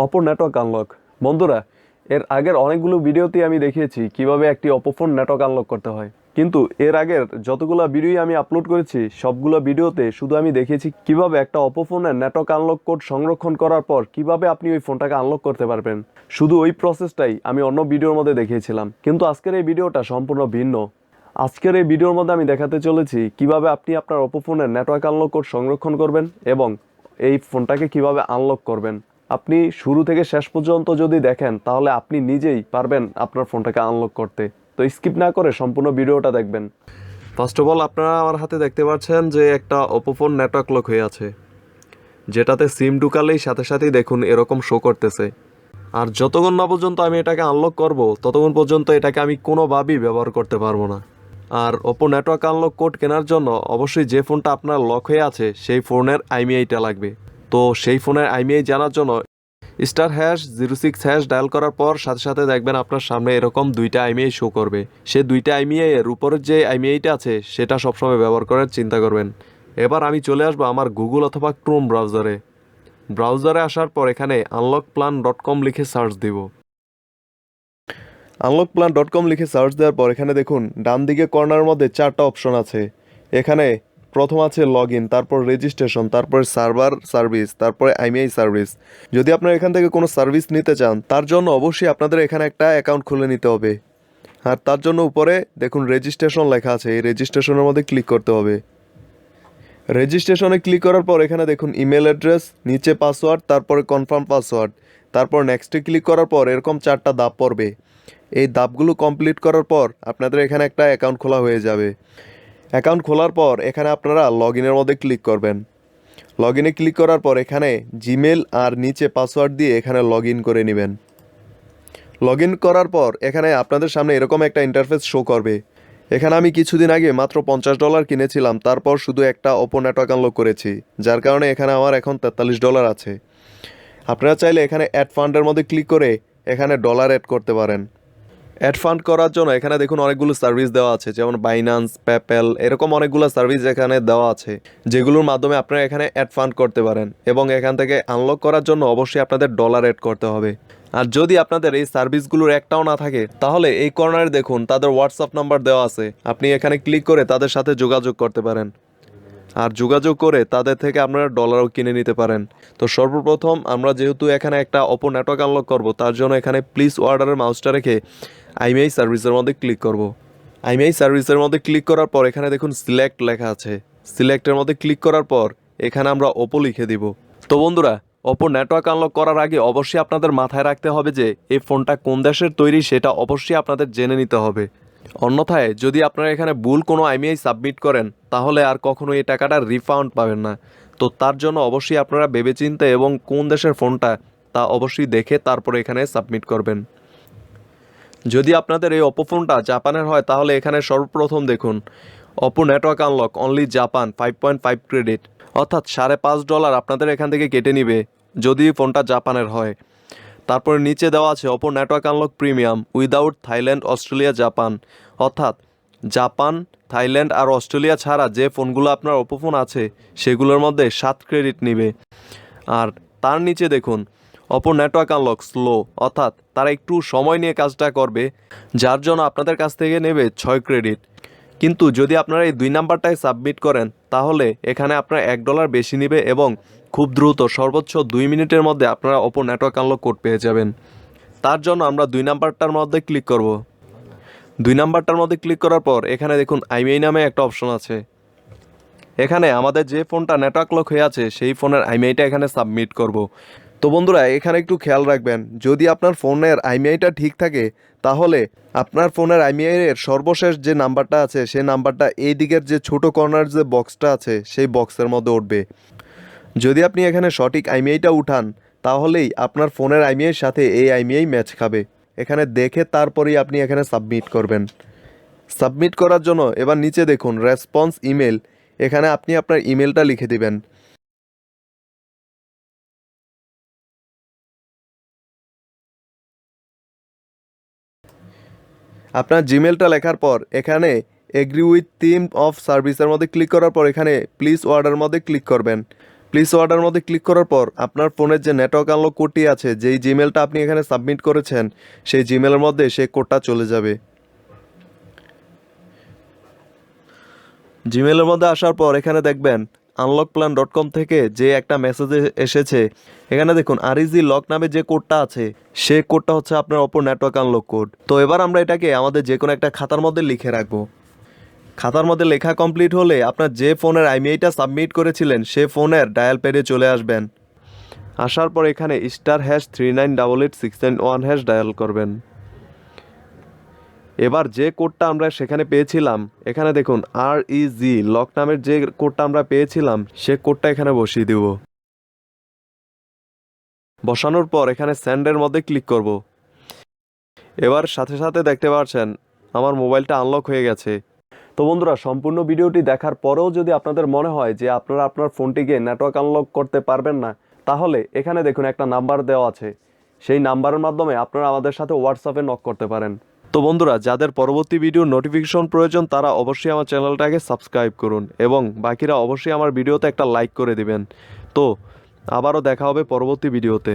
Oppo network unlock. বন্ধুরা, এর আগের অনেকগুলো ভিডিওতে আমি দেখিয়েছি কিভাবে একটি অপো ফোন নেটওয়ার্ক আনলক করতে হয়, কিন্তু এর আগের যতগুলো ভিডিও আমি আপলোড করেছি সবগুলো ভিডিওতে শুধু আমি দেখিয়েছি কিভাবে একটা অপো ফোনের নেটওয়ার্ক আনলক কোড সংরক্ষণ করার পর কিভাবে আপনি ওই ফোনটাকে আনলক করতে পারবেন। শুধু ওই প্রসেসটাই আমি অন্য ভিডিওর মধ্যে দেখিয়েছিলাম, কিন্তু আজকের এই ভিডিওটা সম্পূর্ণ ভিন্ন। আজকের এই ভিডিওর মধ্যে আমি দেখাতে চলেছি কিভাবে আপনি আপনার অপো ফোনের নেটওয়ার্ক আনলক কোড সংরক্ষণ করবেন এবং এই ফোনটাকে কিভাবে আনলক করবেন। আপনি শুরু থেকে শেষ পর্যন্ত যদি দেখেন তাহলে আপনি নিজেই পারবেন আপনার ফোনটাকে আনলক করতে। তো স্কিপ না করে সম্পূর্ণ ভিডিওটা দেখবেন। ফার্স্ট অফ অল আপনারা আমার হাতে দেখতে পাচ্ছেন যে একটা অপো ফোন নেটওয়ার্ক লক হয়ে আছে, যেটাতে সিম ঢুকালেই সাথে সাথেই দেখুন এরকম শো করতেছে। আর যতক্ষণ না পর্যন্ত আমি এটাকে আনলক করব ততক্ষণ পর্যন্ত এটাকে আমি কোনোভাবেই ব্যবহার করতে পারবো না। আর ওপো নেটওয়ার্ক আনলক কোড কেনার জন্য অবশ্যই যে ফোনটা আপনার লক হয়ে আছে সেই ফোনের আইমিআইটা লাগবে। তো সেই ফোনের আইমিআই জানার জন্য *#06# ডায়াল করার পর সাথে সাথে দেখবেন আপনার সামনে এরকম দুইটা আইমিআই শো করবে। সে দুইটা আইমিআই এর উপরের যে আইমিআইটা আছে সেটা সবসময় ব্যবহার করার চিন্তা করবেন। এবার আমি চলে আসবো আমার গুগল অথবা ক্রোম ব্রাউজারে আসার পর এখানে unlockplan.com লিখে সার্চ দিব। unlockplan.com লিখে সার্চ দেওয়ার পর এখানে দেখুন ডান দিকে কর্নারের মধ্যে চারটা অপশন আছে। এখানে প্রথম আছে লগ ইন, তারপর রেজিস্ট্রেশন, তারপর সার্ভার সার্ভিস, তারপরে আইমিআই সার্ভিস। যদি আপনারা এখান থেকে কোনো সার্ভিস নিতে চান তার জন্য অবশ্যই আপনাদের এখানে একটা অ্যাকাউন্ট খুলে নিতে হবে। আর তার জন্য উপরে দেখুন রেজিস্ট্রেশন লেখা আছে, এই রেজিস্ট্রেশনের মধ্যে ক্লিক করতে হবে। রেজিস্ট্রেশনে ক্লিক করার পর এখানে দেখুন ইমেল অ্যাড্রেস, নিচে পাসওয়ার্ড, তারপরে কনফার্ম পাসওয়ার্ড, তারপর নেক্সটে ক্লিক করার পর এরকম চারটা ধাপ পড়বে। এই ধাপগুলো কমপ্লিট করার পর আপনাদের এখানে একটা অ্যাকাউন্ট খোলা হয়ে যাবে। অ্যাকাউন্ট খোলার পর এখানে আপনারা লগ ইনের মধ্যে ক্লিক করবেন। লগ ইনে ক্লিক করার পর এখানে জিমেল আর নিচে পাসওয়ার্ড দিয়ে এখানে লগ ইন করে নেবেন। লগ ইন করার পর এখানে আপনাদের সামনে এরকম একটা ইন্টারফেস শো করবে। এখানে আমি কিছুদিন আগে মাত্র $50 কিনেছিলাম, তারপর শুধু একটা ওপো নেটওয়ার্ক আনলক করেছি, যার কারণে এখানে আমার এখন $43 আছে। আপনারা চাইলে এখানে অ্যাড ফান্ডের মধ্যে ক্লিক করে এখানে ডলার অ্যাড করতে পারেন। অ্যাড ফান্ড করার জন্য এখানে দেখুন অনেকগুলো সার্ভিস দেওয়া আছে, যেমন বাইন্যান্স, পেপ্যাল, এরকম অনেকগুলো সার্ভিস এখানে দেওয়া আছে, যেগুলোর মাধ্যমে আপনারা এখানে অ্যাড ফান্ড করতে পারেন। এবং এখান থেকে আনলক করার জন্য অবশ্যই আপনাদের ডলার অ্যাড করতে হবে। আর যদি আপনাদের এই সার্ভিসগুলোর একটাও না থাকে তাহলে এই কর্নারে দেখুন তাদের হোয়াটসঅ্যাপ নাম্বার দেওয়া আছে, আপনি এখানে ক্লিক করে তাদের সাথে যোগাযোগ করতে পারেন। আর যোগাযোগ করে তাদের থেকে আপনারা ডলারও কিনে নিতে পারেন। তো সর্বপ্রথম আমরা যেহেতু এখানে একটা ওপো নেটওয়ার্ক আনলক করব, তার জন্য এখানে প্লিজ অর্ডারের মাউসটা রেখে আইমিআই সার্ভিসের মধ্যে ক্লিক করব। আইমিআই সার্ভিসের মধ্যে ক্লিক করার পর এখানে দেখুন সিলেক্ট লেখা আছে, সিলেক্টের মধ্যে ক্লিক করার পর এখানে আমরা ওপো লিখে দিব। তো বন্ধুরা, ওপো নেটওয়ার্ক আনলক করার আগে অবশ্যই আপনাদের মাথায় রাখতে হবে যে এই ফোনটা কোন দেশের তৈরি সেটা অবশ্যই আপনাদের জেনে নিতে হবে। অন্যথায় যদি আপনারা এখানে ভুল কোনো আইমিআই সাবমিট করেন তাহলে আর কখনো এই টাকাটা রিফান্ড পাবেন না। তো তার জন্য অবশ্যই আপনারা ভেবেচিন্তে এবং কোন দেশের ফোনটা তা অবশ্যই দেখে তারপরে এখানে সাবমিট করবেন। যদি আপনাদের এই ওপো ফোনটা জাপানের হয় তাহলে এখানে সর্বপ্রথম দেখুন Oppo network unlock only Japan 5.5 credit, অর্থাৎ $5.5 আপনাদের এখান থেকে কেটে নিবে যদি ফোনটা জাপানের হয়। তারপরে নিচে দেওয়া আছে Oppo network unlock premium without Thailand, Australia, Japan, অর্থাৎ জাপান, থাইল্যান্ড আর অস্ট্রেলিয়া ছাড়া যে ফোনগুলো আপনার ওপো ফোন আছে সেগুলোর মধ্যে 7 ক্রেডিট নিবে। আর তার নিচে দেখুন ওপো নেটওয়ার্ক আনলক স্লো, অর্থাৎ তারা একটু সময় নিয়ে কাজটা করবে, যার জন্য আপনাদের কাছ থেকে নেবে 6 ক্রেডিট। কিন্তু যদি আপনারা এই 2 নাম্বারটায় সাবমিট করেন তাহলে এখানে আপনার $1 বেশি নেবে এবং খুব দ্রুত সর্বোচ্চ 2 মিনিটের মধ্যে আপনারা ওপো নেটওয়ার্ক আনলক কোড পেয়ে যাবেন। তার জন্য আমরা 2 নাম্বারটার মধ্যে ক্লিক করব। 2 নাম্বারটার মধ্যে ক্লিক করার পর এখানে দেখুন আইমিআই নামে একটা অপশন আছে। এখানে আমাদের যে ফোনটা নেটওয়ার্ক লক হয়ে আছে সেই ফোনের আইমিআইটা এখানে সাবমিট করব। তো বন্ধুরা, এখানে একটু খেয়াল রাখবেন, যদি আপনার ফোনের আইমিআইটা ঠিক থাকে তাহলে আপনার ফোনের আইমিআই এর সর্বশেষ যে নাম্বারটা আছে সেই নাম্বারটা এই দিকের যে ছোট কর্নার যে বক্সটা আছে সেই বক্সের মধ্যে উঠবে। যদি আপনি এখানে সঠিক আইমিআইটা উঠান তাহলেই আপনার ফোনের আইমিআইয়ের সাথে এই আইমিআই ম্যাচ খাবে। এখানে দেখে তারপরেই আপনি এখানে সাবমিট করবেন। সাবমিট করার জন্য এবার নিচে দেখুন রেসপন্স ইমেল, এখানে আপনি আপনার ইমেলটা লিখে দিবেন। আপনার জিমেলটা লেখার পর এখানে এগ্রি উইথ থিম অফ সার্ভিসের মধ্যে ক্লিক করার পর এখানে প্লিজ অর্ডার মধ্যে ক্লিক করবেন। প্লিজ অর্ডার মধ্যে ক্লিক করার পর আপনার ফোনের যে নেটওয়ার্ক আনলক কোডটি আছে, যেই জিমেলটা আপনি এখানে সাবমিট করেছেন, সেই জিমেলের মধ্যে সেই কোডটা চলে যাবে। জিমেলের মধ্যে আসার পর এখানে দেখবেন unlockplan.com থেকে যে একটা মেসেজ এসেছে। এখানে দেখুন আরইজি লক নামে যে কোডটা আছে, সেই কোডটা হচ্ছে আপনার অপর নেটওয়ার্ক আনলক কোড। তো এবার আমরা এটাকে আমাদের যে কোনো একটা খাতার মধ্যে লিখে রাখবো। খাতার মধ্যে লেখা কমপ্লিট হলে আপনার যে ফোনের আইমিআইটা সাবমিট করেছিলেন সে ফোনের ডায়াল প্যাডে চলে আসবেন। আসার পর এখানে *39886991# ডায়াল করবেন। এবার যে কোডটা আমরা সেখানে পেয়েছিলাম, এখানে দেখুন আরইজি লক নামের যে কোডটা আমরা পেয়েছিলাম সে কোডটা এখানে বসিয়ে দিব। বসানোর পর এখানে সেন্ডের মধ্যে ক্লিক করব। এবার সাথে সাথে দেখতে পাচ্ছেন আমার মোবাইলটা আনলক হয়ে গেছে। তো বন্ধুরা, সম্পূর্ণ ভিডিওটি দেখার পরেও যদি আপনাদের মনে হয় যে আপনারা আপনার ফোনটিকে নেটওয়ার্ক আনলক করতে পারবেন না, তাহলে এখানে দেখুন একটা নাম্বার দেওয়া আছে। সেই নাম্বারের মাধ্যমে আপনারা আমাদের সাথে হোয়াটসঅ্যাপে নক করতে পারেন। তো বন্ধুরা, যাদের পরবর্তী ভিডিওর নোটিফিকেশন প্রয়োজন তারা অবশ্যই আমার চ্যানেলটাকে সাবস্ক্রাইব করুন এবং বাকিরা অবশ্যই আমার ভিডিওতে একটা লাইক করে দিবেন। তো আবারও দেখা হবে পরবর্তী ভিডিওতে।